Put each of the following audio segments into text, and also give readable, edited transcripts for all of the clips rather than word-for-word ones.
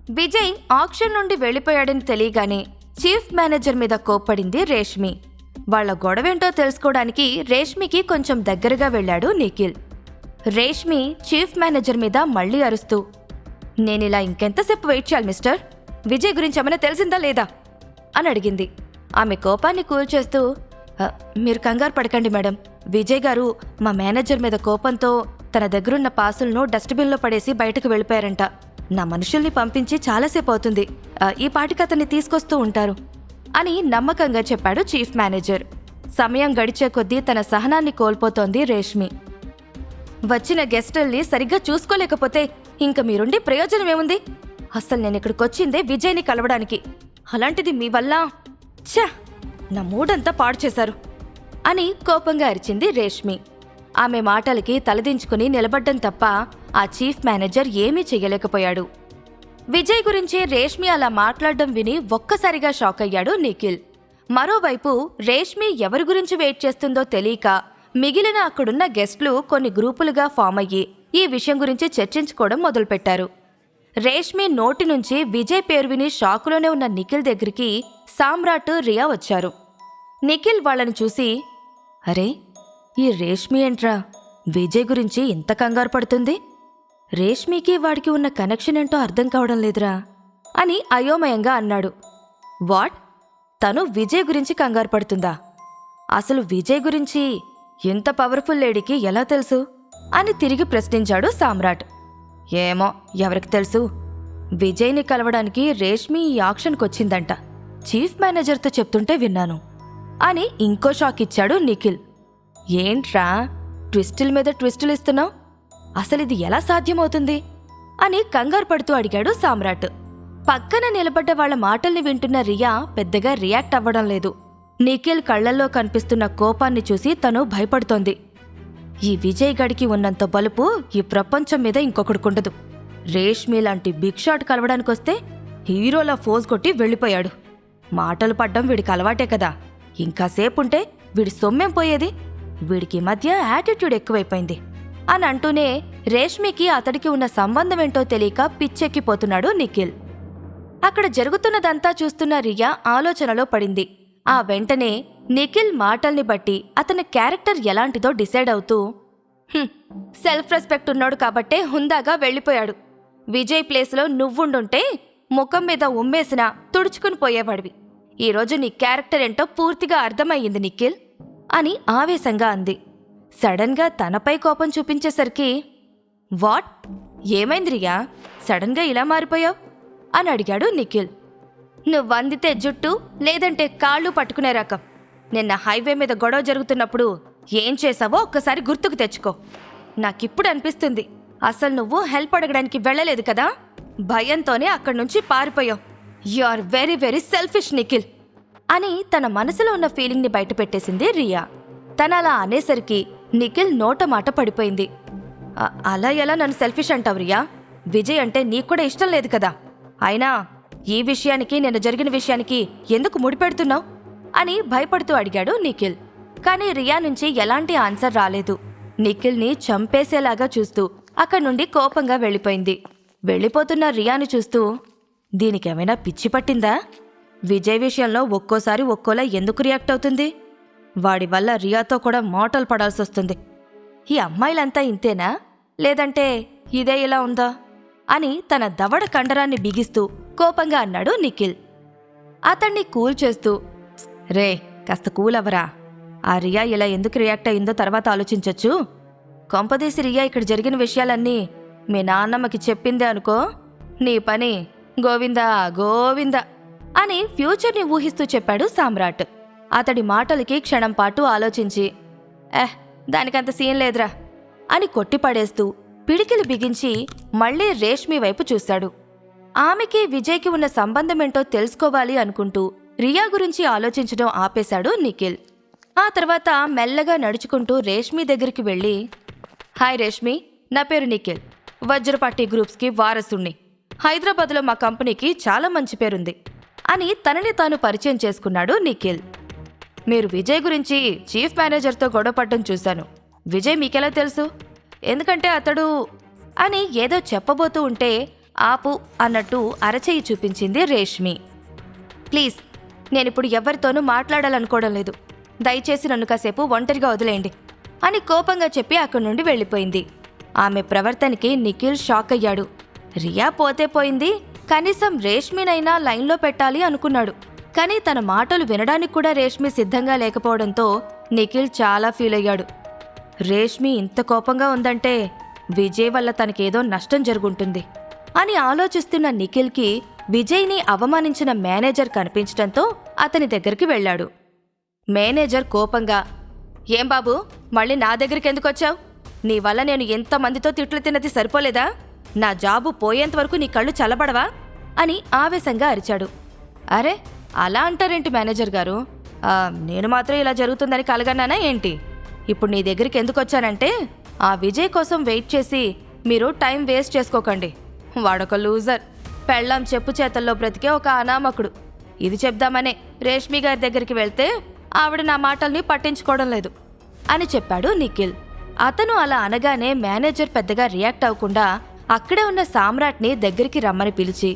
Vijay auction నుండి వెళ్లిపోయాడని తెలియగానే chief manager మీద కోప్పడింది రేష్మి. వాళ్ల గొడవేంటో తెలుసుకోవడానికి రేష్మికి కొంచెం దగ్గరగా వెళ్లాడు నిఖిల్. రేష్మి చీఫ్ మేనేజర్ మీద మళ్లీ అరుస్తూ, నేనిలా ఇంకెంతసేపు వెయిట్ చేయాలి మిస్టర్? విజయ్ గురించి ఏమైనా తెలిసిందా లేదా అని అడిగింది. ఆమె కోపాన్ని కూల్చేస్తూ, మీరు కంగారు పడకండి మేడం. విజయ్ గారు మా మేనేజర్ మీద కోపంతో తన దగ్గరున్న పాసులను డస్ట్బిన్లో పడేసి బయటకు వెళ్ళిపోయారంట. నా మనుషుల్ని పంపించి చాలాసేపు అవుతుంది. ఈ పాటికి అతన్ని తీసుకొస్తూ ఉంటారు అని నమ్మకంగా చెప్పాడు చీఫ్ మేనేజర్. సమయం గడిచే కొద్దీ తన సహనాన్ని కోల్పోతోంది రేష్మి. వచ్చిన గెస్టుల్ని సరిగ్గా చూసుకోలేకపోతే ఇంక మీరుండి ప్రయోజనమేముంది? అసలు నేను ఇక్కడికొచ్చిందే విజయ్ని కలవడానికి. అలాంటిది మీ వల్ల ఛ, నా మూడంతా పాడు చేశారు అని కోపంగా అరిచింది రేష్మి. ఆమె మాటలకి తలదించుకుని నిలబడ్డం తప్ప ఆ చీఫ్ మేనేజర్ ఏమీ చెయ్యలేకపోయాడు. విజయ్ గురించి రేష్మి అలా మాట్లాడడం విని ఒక్కసారిగా షాక్ అయ్యాడు నిఖిల్. మరోవైపు రేష్మి ఎవరి గురించి వెయిట్ చేస్తుందో తెలియక మిగిలిన అక్కడున్న గెస్ట్లు కొన్ని గ్రూపులుగా ఫామ్ అయ్యి ఈ విషయం గురించి చర్చించుకోవడం మొదలుపెట్టారు. రేష్మి నోటి నుంచి విజయ్ పేరు విని షాకులోనే ఉన్న నిఖిల్ దగ్గరికి సామ్రాట్, రియా వచ్చారు. నిఖిల్ వాళ్ళని చూసి, అరే, ఈ రేష్మి ఏంట్రా విజయ్ గురించి ఇంత కంగారు పడుతుంది? రేష్మికి వాడికి ఉన్న కనెక్షన్ ఏంటో అర్థం కావడం లేదురా అని అయోమయంగా అన్నాడు. వాట్? తను విజయ్ గురించి కంగారు పడుతుందా? అసలు విజయ్ గురించి ఇంత పవర్ఫుల్ లేడీకి ఎలా తెలుసు అని తిరిగి ప్రశ్నించాడు సామ్రాట్. ఏమో, ఎవరికి తెలుసు. విజయ్ని కలవడానికి రేష్మి ఈ ఆక్షన్కొచ్చిందంట. చీఫ్ మేనేజర్తో చెప్తుంటే విన్నాను అని ఇంకో షాక్ ఇచ్చాడు నిఖిల్. ఏంట్రా ట్విస్టుల మీద ట్విస్టులు ఇస్తున్నావు? అసలిది ఎలా సాధ్యమవుతుంది అని కంగారు పడుతూ అడిగాడు సామ్రాట్. పక్కన నిలబడ్డ వాళ్ల మాటల్ని వింటున్న రియా పెద్దగా రియాక్ట్ అవ్వడం లేదు. నిఖిల్ కళ్లల్లో కనిపిస్తున్న కోపాన్ని చూసి తను భయపడుతోంది. ఈ విజయ్ గడికి ఉన్నంత బలుపు ఈ ప్రపంచం మీద ఇంకొకడుకుండదు. రేష్మి లాంటి బిగ్ షాట్ కలవడానికొస్తే హీరోలా ఫోజ్ కొట్టి వెళ్ళిపోయాడు. మాటలు పడ్డం వీడికి అలవాటే కదా. ఇంకాసేపుంటే వీడి సొమ్మేం పోయేది? వీడికి మధ్య యాటిట్యూడ్ ఎక్కువైపోయింది అని అంటూనే రేష్మికి అతడికి ఉన్న సంబంధమేంటో తెలియక పిచ్చెక్కిపోతున్నాడు నిఖిల్. అక్కడ జరుగుతున్నదంతా చూస్తున్న రియా ఆలోచనలో పడింది. ఆ వెంటనే నిఖిల్ మాటల్ని బట్టి అతని క్యారెక్టర్ ఎలాంటిదో డిసైడ్ అవుతూ, సెల్ఫ్ రెస్పెక్ట్ ఉన్నాడు కాబట్టే హుందాగా వెళ్ళిపోయాడు. విజయ్ ప్లేస్లో నువ్వుండుంటే ముఖం మీద ఉమ్మేసినా తుడుచుకుని పోయేవాడివి. ఈరోజు నీ క్యారెక్టర్ ఏంటో పూర్తిగా అర్థమయ్యింది నిఖిల్ అని ఆవేశంగా అంది. సడన్గా తనపై కోపం చూపించేసరికి, వాట్? ఏమైంది రియా, సడన్గా ఇలా మారిపోయావు అని అడిగాడు నిఖిల్. నువ్వందితే జుట్టు, లేదంటే కాళ్ళు పట్టుకునే రకం. నిన్న హైవే మీద గొడవ జరుగుతున్నప్పుడు ఏం చేశావో ఒక్కసారి గుర్తుకు తెచ్చుకో. నాకిప్పుడు అనిపిస్తుంది, అసలు నువ్వు హెల్ప్ అడగడానికి వెళ్ళలేదు కదా, భయంతోనే అక్కడి నుంచి పారిపోయావు. You are very very selfish Nikhil అని తన మనసులో ఉన్న ఫీలింగ్ని బయటపెట్టేసింది రియా. తన అలా అనేసరికి నిఖిల్ నోట మాట పడిపోయింది. అలా ఎలా నన్ను సెల్ఫిష్ అంటావు రియా? విజయ్ అంటే నీకు కూడా ఇష్టం లేదు కదా. అయినా ఈ విషయానికి, నిన్న జరిగిన విషయానికి ఎందుకు ముడిపెడుతున్నావు అని భయపడుతూ అడిగాడు నిఖిల్. కానీ రియా నుంచి ఎలాంటి ఆన్సర్ రాలేదు. నిఖిల్ని చంపేసేలాగా చూస్తూ అక్కడి నుండి కోపంగా వెళ్ళిపోయింది. వెళ్ళిపోతున్న రియాని చూస్తూ, దీనికేమైనా పిచ్చి పట్టిందా? విజయ్ విషయంలో ఒక్కోసారి ఒక్కోలా ఎందుకు రియాక్ట్ అవుతుంది? వాడి వల్ల రియాతో కూడా మోటలు పడాల్సొస్తుంది. ఈ అమ్మాయిలంతా ఇంతేనా, లేదంటే ఇదే ఇలా ఉందా అని తన దవడ కండరాన్ని బిగిస్తూ కోపంగా అన్నాడు నిఖిల్. అతన్ని కూల్ చేస్తూ, రే కాస్త కూల్ అవరా. ఆ రియా ఇలా ఎందుకు రియాక్ట్ అయిందో తర్వాత ఆలోచించొచ్చు. కొంపదీసి రియా ఇక్కడ జరిగిన విషయాలన్నీ మీ నాన్నమ్మకి చెప్పిందే అనుకో, నీ పని గోవిందా గోవిందా అని ఫ్యూచర్ని ఊహిస్తూ చెప్పాడు సామ్రాట్. అతడి మాటలకి క్షణం పాటు ఆలోచించి, దానికంత సీన్ లేదురా అని కొట్టిపడేస్తూ పిడికిలు బిగించి మళ్లీ రేష్మి వైపు చూశాడు. ఆమెకి విజయ్కి ఉన్న సంబంధమేంటో తెలుసుకోవాలి అనుకుంటూ రియా గురించి ఆలోచించడం ఆపేశాడు నిఖిల్. ఆ తర్వాత మెల్లగా నడుచుకుంటూ రేష్మి దగ్గరికి వెళ్ళి, హాయ్ రేష్మి, నా పేరు నిఖిల్, వజ్రపాటి గ్రూప్స్కి వారసుణ్ణి. హైదరాబాద్లో మా కంపెనీకి చాలా మంచి పేరుంది అని తనని తాను పరిచయం చేసుకున్నాడు నిఖిల్. మీరు విజయ్ గురించి చీఫ్ మేనేజర్తో గొడవపడ్డం చూశాను. విజయ్ మీకెలా తెలుసు? ఎందుకంటే అతడు అని ఏదో చెప్పబోతూ ఉంటే ఆపు అన్నట్టు అరచేయి చూపించింది రేష్మి. ప్లీజ్, నేనిప్పుడు ఎవరితోనూ మాట్లాడాలనుకోవడం లేదు. దయచేసి నన్ను కాసేపు ఒంటరిగా వదిలేయండి అని కోపంగా చెప్పి అక్కడి నుండి వెళ్ళిపోయింది. ఆమె ప్రవర్తనకి నిఖిల్ షాక్ అయ్యాడు. రియా పోతే పోయింది, కనీసం రేష్మినైనా లైన్లో పెట్టాలి అనుకున్నాడు. కానీ తన మాటలు వినడానికి కూడా రేష్మి సిద్ధంగా లేకపోవడంతో నిఖిల్ చాలా ఫీల్ అయ్యాడు. రేష్మి ఇంత కోపంగా ఉందంటే విజయ్ వల్ల తనకేదో నష్టం జరుగుంటుంది అని ఆలోచిస్తున్న నిఖిల్కి విజయ్ని అవమానించిన మేనేజర్ కనిపించడంతో అతని దగ్గరికి వెళ్ళాడు. మేనేజర్ కోపంగా, ఏం బాబు, మళ్ళీ నా దగ్గరికి ఎందుకొచ్చావు? నీ వల్ల నేను ఎంతమందితో తిట్లు తిన్నది సరిపోలేదా? నా జాబు పోయేంతవరకు నీ కళ్ళు చల్లబడవా అని ఆవేశంగా అరిచాడు. అరే, అలా అంటారేంటి మేనేజర్ గారు? నేను మాత్రం ఇలా జరుగుతుందని కలగన్నానా ఏంటి? ఇప్పుడు నీ దగ్గరికి ఎందుకొచ్చానంటే ఆ విజయ్ కోసం వెయిట్ చేసి మీరు టైం వేస్ట్ చేసుకోకండి. వాడొక లూజర్, పెళ్ళాం చెప్పు చేతల్లో బ్రతికే ఒక అనామకుడు. ఇది చెప్దామనే రేష్మి గారి దగ్గరికి వెళ్తే ఆవిడ నా మాటల్ని పట్టించుకోవడం లేదు అని చెప్పాడు నిఖిల్. అతను అలా అనగానే మేనేజర్ పెద్దగా రియాక్ట్ అవ్వకుండా అక్కడే ఉన్న సామ్రాట్ని దగ్గరికి రమ్మని పిలిచి,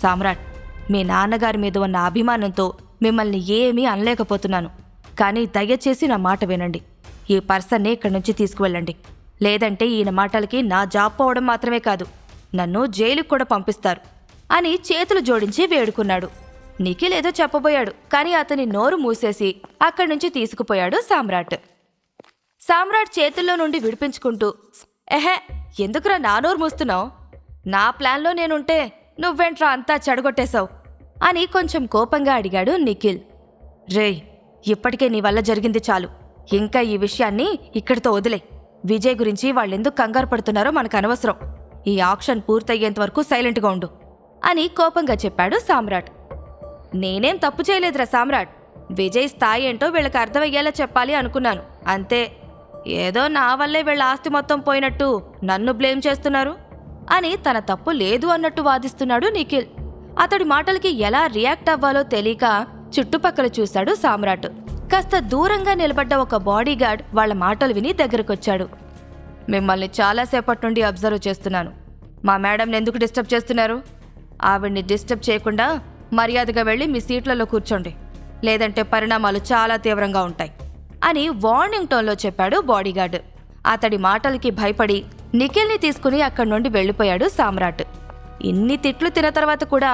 సామ్రాట్, మీ నాన్నగారి మీద ఉన్న అభిమానంతో మిమ్మల్ని ఏమీ అనలేకపోతున్నాను. కానీ దయచేసి నా మాట వినండి. ఈ పర్సన్ని ఇక్కడి నుంచి తీసుకువెళ్ళండి. లేదంటే ఈయన మాటలకి నా జాబ్ పోవడం మాత్రమే కాదు, నన్ను జైలుకు కూడా పంపిస్తారు అని చేతులు జోడించి వేడుకున్నాడు. నిఖిల్ ఏదో చెప్పబోయాడు, కానీ అతని నోరు మూసేసి అక్కడి నుంచి తీసుకుపోయాడు సామ్రాట్. సామ్రాట్ చేతుల్లో నుండి విడిపించుకుంటూ, ఎహే, ఎందుకురా నా నోరు మూస్తున్నావు? నా ప్లాన్లో నేనుంటే నువ్వెంట్రా అంతా చెడగొట్టేశావు అని కొంచెం కోపంగా అడిగాడు నిఖిల్. రేయ్, ఇప్పటికే నీ వల్ల జరిగింది చాలు. ఇంకా ఈ విషయాన్ని ఇక్కడితో వదిలే. విజయ్ గురించి వాళ్ళెందుకు కంగారు పడుతున్నారో మనకు అనవసరం. ఈ ఆక్షన్ పూర్తయ్యేంత వరకు సైలెంట్గా ఉండు అని కోపంగా చెప్పాడు సామ్రాట్. నేనేం తప్పు చేయలేదురా సామ్రాట్. విజయ్ స్థాయి ఏంటో వీళ్ళకి అర్థమయ్యేలా చెప్పాలి అనుకున్నాను, అంతే. ఏదో నా వల్లే వీళ్ళ ఆస్తి మొత్తం పోయినట్టు నన్ను బ్లేమ్ చేస్తున్నారు అని తన తప్పు లేదు అన్నట్టు వాదిస్తున్నాడు నిఖిల్. అతడి మాటలకి ఎలా రియాక్ట్ అవ్వాలో తెలియక చుట్టుపక్కల చూశాడు సామ్రాట్. కాస్త దూరంగా నిలబడ్డ ఒక బాడీగార్డ్ వాళ్ల మాటలు విని దగ్గరకొచ్చాడు. మిమ్మల్ని చాలాసేపటి నుండి అబ్జర్వ్ చేస్తున్నాను. మా మేడంని ఎందుకు డిస్టర్బ్ చేస్తున్నారు? ఆవిడ్ని డిస్టర్బ్ చేయకుండా మర్యాదగా వెళ్ళి మీ సీట్లలో కూర్చోండి, లేదంటే పరిణామాలు చాలా తీవ్రంగా ఉంటాయి అని వార్నింగ్ టోన్లో చెప్పాడు బాడీగార్డ్. అతడి మాటలకి భయపడి నిఖిల్ని తీసుకుని అక్కడి నుండి వెళ్ళిపోయాడు సామ్రాట్. ఇన్ని తిట్లు తిన్న తర్వాత కూడా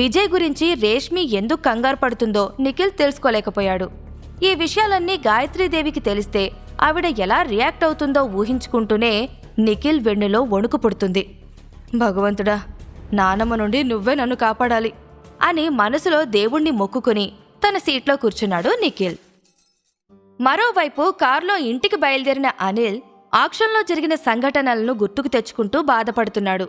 విజయ్ గురించి రేష్మి ఎందుకు కంగారు పడుతుందో నిఖిల్ తెలుసుకోలేకపోయాడు. ఈ విషయాలన్నీ గాయత్రీదేవికి తెలిస్తే ఆవిడ ఎలా రియాక్ట్ అవుతుందో ఊహించుకుంటూనే నిఖిల్ వెన్నులో వణుకు పుడుతుంది. భగవంతుడా, నానమ్మ నుండి నువ్వే నన్ను కాపాడాలి అని మనసులో దేవుణ్ణి మొక్కుకుని తన సీట్లో కూర్చున్నాడు నిఖిల్. మరోవైపు కారులో ఇంటికి బయలుదేరిన అనిల్ ఆక్షన్లో జరిగిన సంఘటనలను గుర్తుకు తెచ్చుకుంటూ బాధపడుతున్నాడు.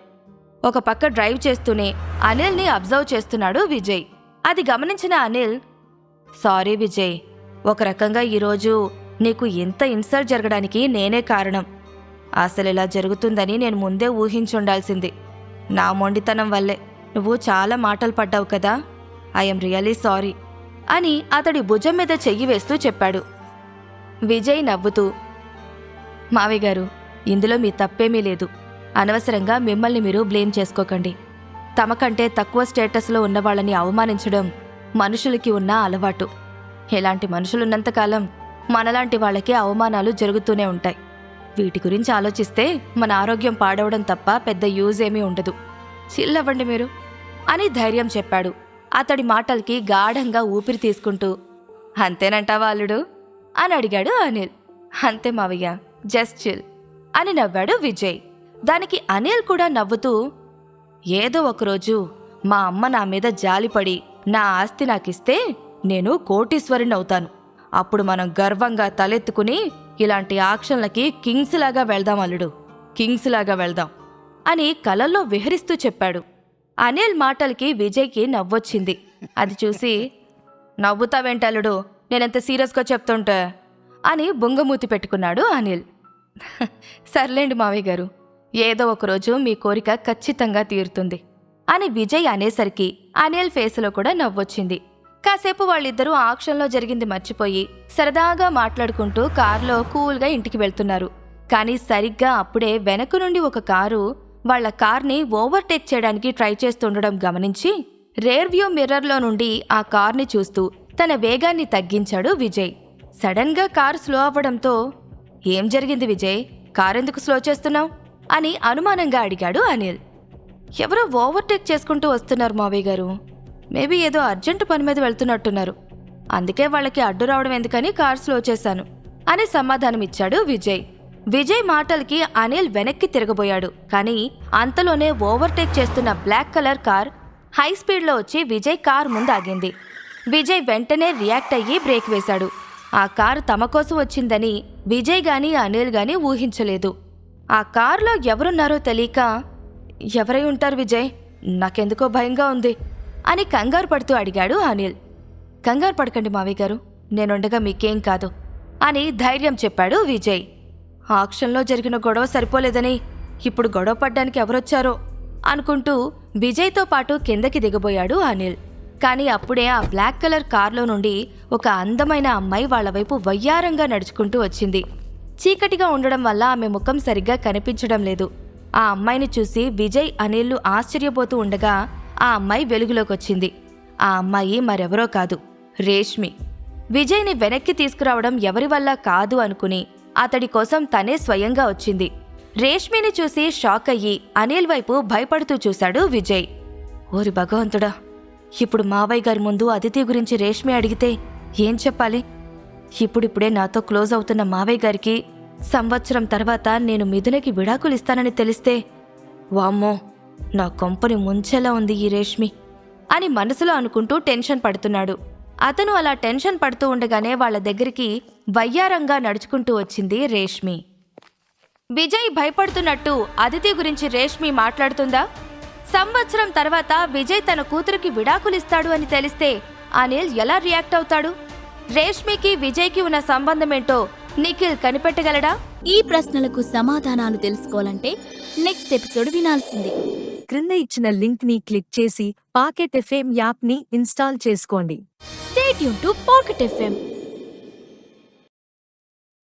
ఒక పక్క డ్రైవ్ చేస్తూనే అనిల్ని అబ్జర్వ్ చేస్తున్నాడు విజయ్. అది గమనించిన అనిల్, సారీ విజయ్, ఒక రకంగా ఈరోజు నీకు ఇంత ఇన్సల్ట్ జరగడానికి నేనే కారణం. అసలు ఇలా జరుగుతుందని నేను ముందే ఊహించుండాల్సింది. నా మొండితనం వల్లే నువ్వు చాలా మాటలు పడ్డావు కదా. ఐఎమ్ రియలీ సారీ అని అతడి భుజం మీద చెయ్యి వేస్తూ చెప్పాడు. విజయ్ నవ్వుతూ, మావయ్య గారు, ఇందులో మీ తప్పేమీ లేదు. అనవసరంగా మిమ్మల్ని మీరు బ్లేమ్ చేసుకోకండి. తమకంటే తక్కువ స్టేటస్లో ఉన్నవాళ్ళని అవమానించడం మనుషులకి ఉన్న అలవాటు. ఇలాంటి మనుషులున్నంతకాలం మనలాంటి వాళ్ళకి అవమానాలు జరుగుతూనే ఉంటాయి. వీటి గురించి ఆలోచిస్తే మన ఆరోగ్యం పాడవడం తప్ప పెద్ద యూజ్ ఏమీ ఉండదు. చిల్లవ్వండి మీరు అని ధైర్యం చెప్పాడు. అతడి మాటలకి గాఢంగా ఊపిరి తీసుకుంటూ, అంతేనంటావా అల్లుడు అని అడిగాడు అనిల్. అంతే మావయ్య, జస్ట్ చిల్ అని నవ్వాడు విజయ్. దానికి అనిల్ కూడా నవ్వుతూ, ఏదో ఒకరోజు మా అమ్మ నా మీద జాలిపడి నా ఆస్తి నాకిస్తే నేను కోటీశ్వరునవుతాను. అప్పుడు మనం గర్వంగా తలెత్తుకుని ఇలాంటి ఆక్షన్లకి కింగ్స్ లాగా వెళ్దాం అల్లుడు, కింగ్స్ లాగా వెళ్దాం అని కలల్లో విహరిస్తూ చెప్పాడు. అనిల్ మాటలకి విజయ్కి నవ్వొచ్చింది. అది చూసి, నవ్వుతావేంటల్లుడు, నేనెంత సీరియస్గా చెప్తుంటే అని బుంగమూతి పెట్టుకున్నాడు అనిల్. సర్లేండి మావయ్య గారు, ఏదో ఒకరోజు మీ కోరిక ఖచ్చితంగా తీరుతుంది అని విజయ్ అనేసరికి అనిల్ ఫేసులో కూడా నవ్వొచ్చింది. కాసేపు వాళ్ళిద్దరూ ఆక్షన్లో జరిగింది మర్చిపోయి సరదాగా మాట్లాడుకుంటూ కారులో కూల్గా ఇంటికి వెళ్తున్నారు. కానీ సరిగ్గా అప్పుడే వెనక నుండి ఒక కారు వాళ్ళ కార్ని ఓవర్టేక్ చేయడానికి ట్రై చేస్తుండడం గమనించి రేర్ వ్యూ మిర్రర్లో నుండి ఆ కార్ని చూస్తూ తన వేగాన్ని తగ్గించాడు విజయ్. సడన్ గా కారు స్లో అవ్వడంతో ఏం జరిగింది విజయ్, కారెందుకు స్లో చేస్తున్నావు అని అనుమానంగా అడిగాడు అనిల్. ఎవరో ఓవర్టేక్ చేసుకుంటూ వస్తున్నారు మావయ్య గారు, మేబీ ఏదో అర్జెంటు పని మీద వెళ్తున్నట్టున్నారు, అందుకే వాళ్ళకి అడ్డు రావడం ఎందుకని కార్ స్లో చేశాను అని సమాధానమిచ్చాడు విజయ్. విజయ్ మాటలకి అనిల్ వెనక్కి తిరగబోయాడు. కానీ అంతలోనే ఓవర్టేక్ చేస్తున్న బ్లాక్ కలర్ కార్ హై స్పీడ్లో వచ్చి విజయ్ కార్ ముందు ఆగింది. విజయ్ వెంటనే రియాక్ట్ అయ్యి బ్రేక్ వేశాడు. ఆ కారు తమ కోసం వచ్చిందని విజయ్ గాని అనిల్ గాని ఊహించలేదు. ఆ కారులో ఎవరున్నారో తెలియక, ఎవరై ఉంటారు విజయ్, నాకెందుకో భయంగా ఉంది అని కంగారు పడుతూ అడిగాడు అనిల్. కంగారు పడకండి మావయ్య గారు, నేనుండగా మీకేం కాదు అని ధైర్యం చెప్పాడు విజయ్. ఆక్షన్లో జరిగిన గొడవ సరిపోలేదని ఇప్పుడు గొడవ పడ్డానికి ఎవరొచ్చారో అనుకుంటూ విజయ్తో పాటు కిందకి దిగబోయాడు అనిల్. కానీ అప్పుడే ఆ బ్లాక్ కలర్ కార్లో నుండి ఒక అందమైన అమ్మాయి వాళ్ల వైపు వయ్యారంగా నడుచుకుంటూ వచ్చింది. చీకటిగా ఉండడం వల్ల ఆమె ముఖం సరిగ్గా కనిపించడం లేదు. ఆ అమ్మాయిని చూసి విజయ్ అనిల్లు ఆశ్చర్యపోతూ ఉండగా ఆ అమ్మాయి వెలుగులోకొచ్చింది. ఆ అమ్మాయి మరెవరో కాదు, రేష్మి. విజయ్ని వెనక్కి తీసుకురావడం ఎవరి వల్ల కాదు అనుకుని అతడి కోసం తనే స్వయంగా వచ్చింది. రేష్మిని చూసి షాక్ అయ్యి అనిల్ వైపు భయపడుతూ చూశాడు విజయ్. ఓరి భగవంతుడా, ఇప్పుడు మావయ్య గారి ముందు అదితి గురించి రేష్మి అడిగితే ఏం చెప్పాలి? ఇప్పుడిప్పుడే నాతో క్లోజ్ అవుతున్న మావయ్య గారికి సంవత్సరం తర్వాత నేను మిథునకి విడాకులిస్తానని తెలిస్తే, వామ్మో, నా కొంపని ముంచేలా ఉంది ఈ రేష్మి అని మనసులో అనుకుంటూ టెన్షన్ పడుతున్నాడు. అతను అలా టెన్షన్ పడుతూ ఉండగానే వాళ్ల దగ్గరికి వయ్యారంగా నడుచుకుంటూ వచ్చింది రేష్మి. విజయ్ భయపడుతున్నట్టు అదితి గురించి రేష్మి మాట్లాడుతుందా? సంవత్సరం తర్వాత విజయ్ తన కూతురికి విడాకులిస్తాడు అని తెలిస్తే అనిల్ ఎలా రియాక్ట్ అవుతాడు? రేష్మికి విజయ్కి ఉన్న సంబంధమేంటో నిఖిల్ కనిపెట్టగలడా? ఈ ప్రశ్నలకు సమాధానాలు తెలుసుకోవాలంటే నెక్స్ట్ ఎపిసోడ్ వినాల్సిందే. క్రింద ఇచ్చిన లింక్ ని క్లిక్ చేసి పాకెట్ ఎఫ్ఎం యాప్ ని ఇన్స్టాల్ చేసుకోండి. Stay tuned to Pocket FM.